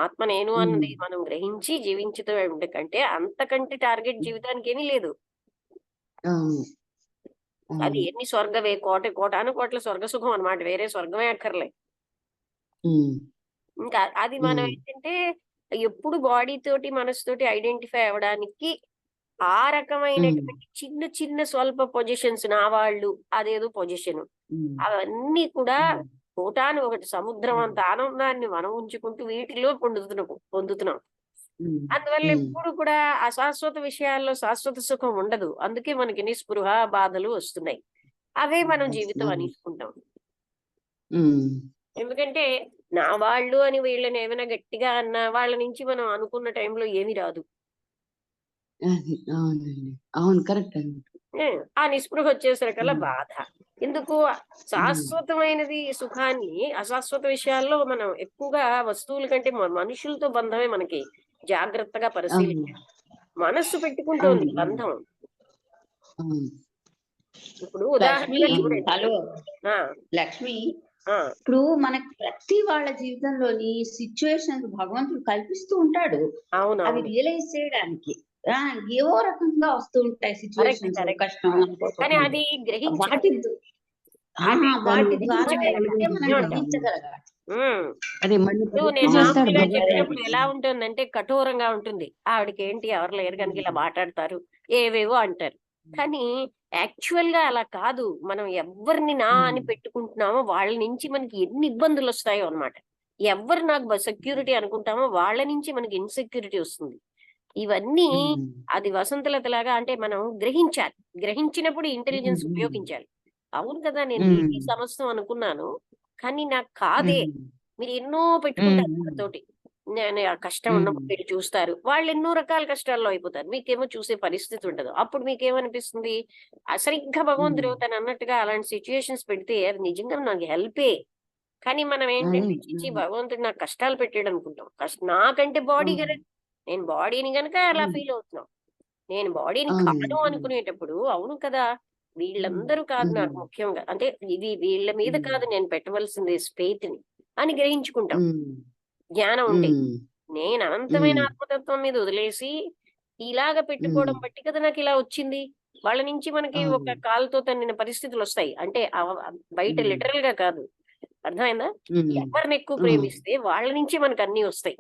ఆత్మ నేను అన్నది మనం గ్రహించి జీవించుతూ ఉండే కంటే అంతకంటే టార్గెట్ జీవితానికి ఏమీ లేదు. అది ఎన్ని స్వర్గవే, కోటాను కోట్ల స్వర్గ సుఖం అన్నమాట, వేరే స్వర్గమే అక్కర్లే. ఇంకా అది మనం ఏంటంటే ఎప్పుడు బాడీ తోటి మనసు తోటి ఐడెంటిఫై అవ్వడానికి ఆ రకమైనటువంటి చిన్న చిన్న స్వల్ప పొజిషన్స్, నా వాళ్ళు అదేదో పొజిషన్, అవన్నీ కూడా కోటాను ఒకటి సముద్రం అంత ఆనందాన్ని మనం ఉంచుకుంటూ వీటిలో పొందుతున్నాం. అందువల్ల ఎప్పుడు కూడా అశాశ్వత విషయాల్లో శాశ్వత సుఖం ఉండదు. అందుకే మనకి నిస్పృహ బాధలు వస్తున్నాయి. అవే మనం జీవితం అనేసుకుంటాం. ఎందుకంటే నా వాళ్ళు అని వీళ్ళని ఏమైనా గట్టిగా అన్నా వాళ్ళ నుంచి మనం అనుకున్న టైంలో ఏమీ రాదు. అవును, కరెక్ట్ అండి. ఆ నిస్పృహ వచ్చేసరికల్లా బాధ. ఎందుకు? శాశ్వతమైనది సుఖాన్ని అశాశ్వత విషయాల్లో మనం ఎక్కువగా వస్తువుల కంటే మనుషులతో బంధమే మనకి జాగ్రత్తగా పరిశీలించాలి. మనస్సు పెట్టుకుంటోంది బంధం. ఇప్పుడు ఉదాహరణగా చూడండి. హలో ఆ, లక్ష్మి, ఆ, ఇప్పుడు మనకి ప్రతి వాళ్ళ జీవితంలోని సిచ్యువేషన్ భగవంతుడు కల్పిస్తూ ఉంటాడు. అవి అవునవును, రియలైజ్ చేయడానికి ఏవో రకంగా వస్తూ ఉంటాయి సిచ్యువేషన్స్, correct. కష్టం కానీ అది గ్రహించాలి. వాటి ద్వారా గ్రహించగలగాలి. మనం గ్రహించగలగాలి. అదే మళ్ళీ నేను చేస్తాడు మామూలుగా భగవంతుడు. చెప్పినప్పుడు ఎలా ఉంటుందంటే కఠోరంగా ఉంటుంది. ఆవిడకి ఏంటి, ఎవరు లేరు కనుక ఇలా మాట్లాడతారు, ఏవేవో అంటారు. కానీ యాక్చువల్ గా అలా కాదు. మనం ఎవరిని నా అని పెట్టుకుంటున్నామో వాళ్ళ నుంచి మనకి ఎన్ని ఇబ్బందులు వస్తాయో అన్నమాట. ఎవరు నాకు సెక్యూరిటీ అనుకుంటామో వాళ్ళ నుంచి మనకి ఇన్సెక్యూరిటీ వస్తుంది. ఇవన్నీ అది వసంతలతలాగా అంటే మనం గ్రహించాలి. గ్రహించినప్పుడు ఇంటెలిజెన్స్ ఉపయోగించాలి. అవును కదా, నేను ఈ సమస్య అనుకున్నాను కానీ నాకు కాదే. మీరు ఎన్నో పెట్టుకుంటారు వాళ్ళతోటి. నేను ఆ కష్టం ఉన్నప్పుడు మీరు చూస్తారు, వాళ్ళు ఎన్నో రకాల కష్టాల్లో అయిపోతారు, మీకేమో చూసే పరిస్థితి ఉండదు. అప్పుడు మీకేమనిపిస్తుంది? సరిగ్గా భగవంతుడు తను అన్నట్టుగా అలాంటి సిచ్యుయేషన్స్ పెడితే అది నిజంగా నాకు హెల్పే. కానీ మనం ఏంటంటే చిచ్చి భగవంతుడు నాకు కష్టాలు పెట్టాడు అనుకుంటాం. నాకంటే బాడీ కదా, నేను బాడీని గనక అలా ఫీల్ అవుతున్నాం. నేను బాడీని కాదు అనుకునేటప్పుడు అవును కదా, వీళ్ళందరూ కాదు నాకు ముఖ్యంగా, అంటే ఇది వీళ్ళ మీద కాదు నేను పెట్టవలసింది ఫెయిత్ ని అని గ్రహించుకుంటాం. జ్ఞానం ఉంటే నేను అనంతమైన ఆత్మతత్వం మీద వదిలేసి ఇలాగ పెట్టుకోవడం బట్టి కదా నాకు ఇలా వచ్చింది. వాళ్ళ నుంచి మనకి ఒక కాలుతో తన్నిన పరిస్థితులు వస్తాయి. అంటే బయట లిటరల్ గా కాదు, అర్థమైందా? ఎవరిని ఎక్కువ ప్రేమిస్తే వాళ్ళ నుంచి మనకు అన్ని వస్తాయి.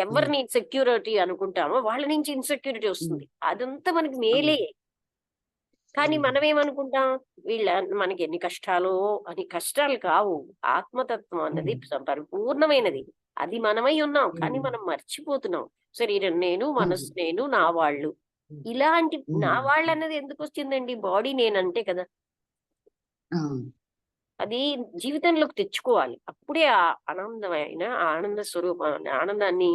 ఎవరిని సెక్యూరిటీ అనుకుంటామో వాళ్ళ నుంచి ఇన్సెక్యూరిటీ వస్తుంది. అదంతా మనకి మేలే. కానీ మనం ఏమనుకుంటాం, వీళ్ళ మనకి ఎన్ని కష్టాలు అని. కష్టాలు కావు, ఆత్మతత్వం అన్నది పరిపూర్ణమైనది. అది మనమై ఉన్నాం కానీ మనం మర్చిపోతున్నాం. శరీరం నేను, మనస్సు నేను, నా వాళ్ళు. ఇలాంటి నా వాళ్ళు అన్నది ఎందుకు వచ్చిందండి? బాడీ నేనంటే కదా. అది జీవితంలోకి తెచ్చుకోవాలి. అప్పుడే ఆ ఆనందమైన ఆనంద స్వరూపం, ఆనందాన్ని,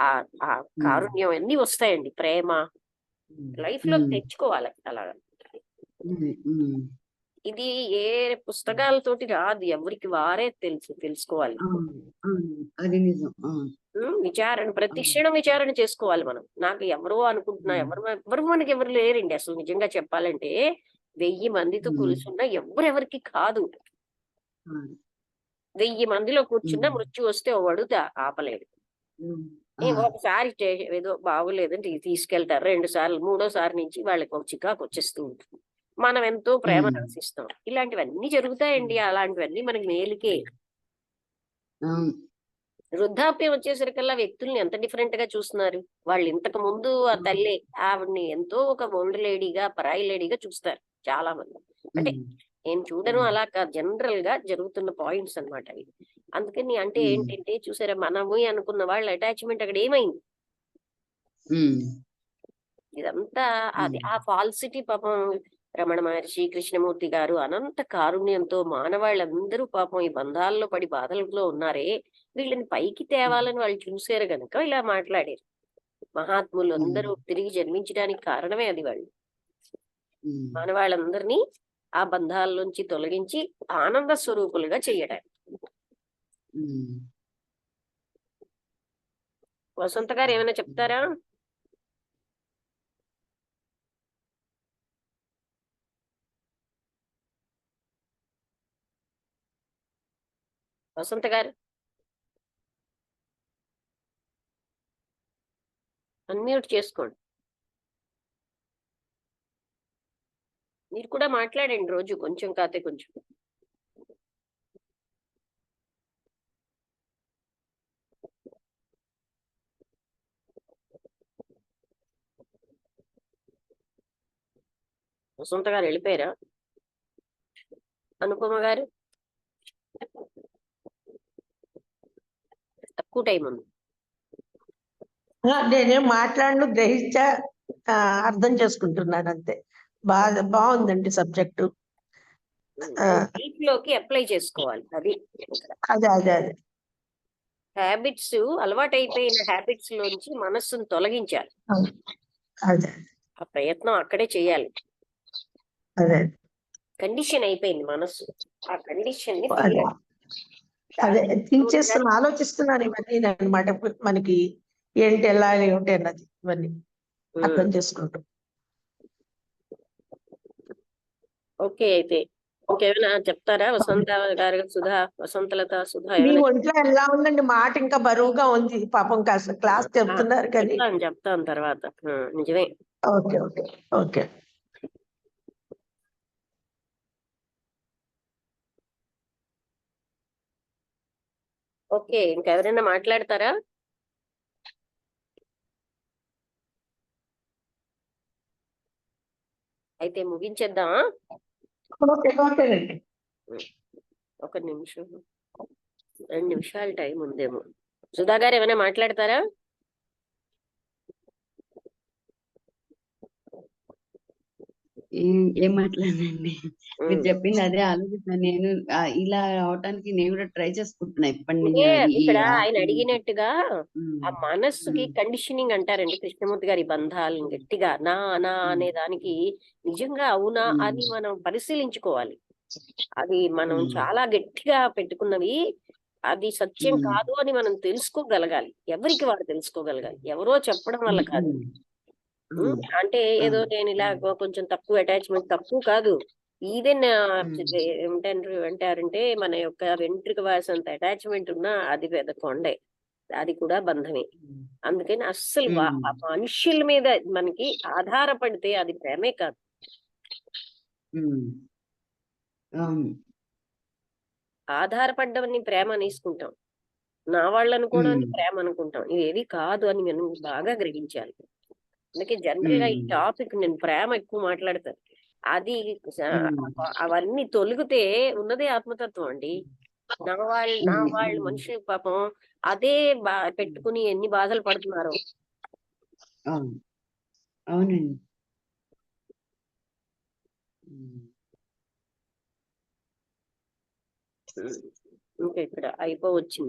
ఆ కారుణ్యం అన్ని వస్తాయండి. ప్రేమ లైఫ్ లోకి తెచ్చుకోవాలి అలాగా. ఇది ఏ పుస్తకాలతోటి రాదు, ఎవరికి వారే తెలుసుకోవాలి. విచారణ, ప్రతి క్షణం విచారణ చేసుకోవాలి మనం. నాకు ఎవరో అనుకుంటున్నా, ఎవరు మనకి ఎవరు లేరండి అసలు. నిజంగా చెప్పాలంటే 1000 మందితో కూర్చున్నా ఎవరెవరికి కాదు. 1000 మందిలో కూర్చున్నా మృత్యు వస్తే వాడు ఆపలేడు. ఒకసారి ఏదో బాగోలేదని తీసుకెళ్తారు, 2 సార్లు, 3వ సారి నుంచి వాళ్ళకి ఒక చికాకు వచ్చేస్తూ ఉంటుంది. మనం ఎంతో ప్రేమ రాసిస్తాం. ఇలాంటివన్నీ జరుగుతాయండి. అలాంటివన్నీ మనకి మేలుకే. వృద్ధాప్యం వచ్చేసరికల్లా వ్యక్తుల్ని ఎంత డిఫరెంట్ గా చూస్తున్నారు. వాళ్ళు ఇంతకు ముందు ఆ తల్లి ఆవిడ్ని ఎంతో ఒక ఓల్డ్ లేడీగా, పరాయి లేడీగా చూస్తారు చాలా మంది. అంటే నేను చూడను అలా కాదు, జనరల్ గా జరుగుతున్న పాయింట్స్ అన్నమాట అవి. అందుకని అంటే ఏంటంటే చూసారా, మనము అనుకున్న వాళ్ళ అటాచ్మెంట్ అక్కడ ఏమైంది? ఇదంతా అది ఆ ఫాల్సిటీ. పాపం రమణ మహర్షి, కృష్ణమూర్తి గారు అనంత కారుణ్యంతో మానవాళ్ళందరూ పాపం ఈ బంధాల్లో పడి బాధలలో ఉన్నారే, వీళ్ళని పైకి తేవాలని వాళ్ళు చూశారు గనక ఇలా మాట్లాడారు. మహాత్ములు అందరూ తిరిగి జన్మించడానికి కారణమే అది. వాళ్ళు మానవాళ్ళందరినీ ఆ బంధాల్లోంచి తొలగించి ఆనంద స్వరూపులుగా చేయడానికి. వసంత గారు ఏమైనా చెప్తారా? వసంత గారు అన్మ్యూట్ చేసుకోండి. మీరు కూడా మాట్లాడండి రోజు కొంచెం కాతే కొంచెం. వసంత గారు వెళ్ళిపోయారా? అనుపమ గారు తక్కువ టైం ఉంది. నేనేం మాట్లాడను, గ్రహించా, అర్థం చేసుకుంటున్నాను అంతే. బాగుందండి సబ్జెక్టు. లైఫ్ లోకి అప్లై చేసుకోవాలి. అది అదే అదే అదే హ్యాబిట్స్, అలవాటైపోయిన హ్యాబిట్స్ లోంచి మనస్సును తొలగించాలి. అదే ఆ ప్రయత్నం అక్కడే చేయాలి. అదే కండిషన్ అయిపోయింది మనస్సు. ఆ కండిషన్ ని అదే అదే థింక్ చేస్తున్నా, ఆలోచిస్తున్నాను ఇవన్నీ అనమాట. మనకి ఏంటి, ఎలా ఏమిటి అన్నది ఇవన్నీ అర్థం చేసుకుంటూ. ఓకే, అయితే ఇంకేమైనా చెప్తారా వసంత గారు? వసంతలత సుధా మీ ఏమైనా ఒంట్లో ఎలా ఉందండి? మాట ఇంకా బరువుగా ఉంది పాపం. కాస్త క్లాస్ చెప్తున్నారు కానీ. చెప్తాను తర్వాత. నిజమే. Okay okay okay. ఓకే, ఇంకెవరైనా మాట్లాడతారా? అయితే ముగించేద్దామా? ఓకే ఓకేనండి. ఒక నిమిషం, 2 నిమిషాలు టైం ఉందేమో. సుధా గారు ఏమైనా మాట్లాడతారా? ఏం మాట్లాడండి, మీరు చెప్పింది అదే ఆలోచిస్తున్నాను నేను. ఇలా అవటానికి నేను కూడా ట్రై చేసుకుంటున్నా ఇప్పటి నుంచి. ఇక్కడ ఆయన అడిగినట్టుగా ఆ మనస్సుకి కండిషనింగ్ అంటారండి కృష్ణమూర్తి గారి. బంధాలను గట్టిగా నా నా అనే దానికి నిజంగా అవునా అని మనం పరిశీలించుకోవాలి. అది మనం చాలా గట్టిగా పెట్టుకున్నవి, అది సత్యం కాదు అని మనం తెలుసుకోగలగాలి. ఎవరికి వారు తెలుసుకోగలగాలి, ఎవరో చెప్పడం వల్ల కాదు. అంటే ఏదో నేను ఇలా కొంచెం తక్కువ అటాచ్మెంట్, తక్కువ కాదు, ఈవెన్ ఏమంటారంటే మన యొక్క వెంట్రుక వాసంత అటాచ్మెంట్ ఉన్నా అది పెద్ద కొండే, అది కూడా బంధమే. అందుకని అస్సలు మనుష్యుల మీద మనకి ఆధారపడితే అది ప్రేమే కాదు. ఆధారపడ్డవని ప్రేమ అనేసుకుంటాం, నా వాళ్ళు అనుకోవడం ప్రేమ అనుకుంటాం. ఇవేవి కాదు అని మనం బాగా గ్రహించాలి. అందుకే జనరల్ గా ఈ టాపిక్ నేను ప్రేమ ఎక్కువ మాట్లాడతాను. అది అవన్నీ తొలగితే ఉన్నదే ఆత్మతత్వం అండి. నా వాళ్ళు మనుషులు పాపం అదే పెట్టుకుని ఎన్ని బాధలు పడుతున్నారు. అవునండి. ఇంకా ఇక్కడ అయిపోవచ్చింది.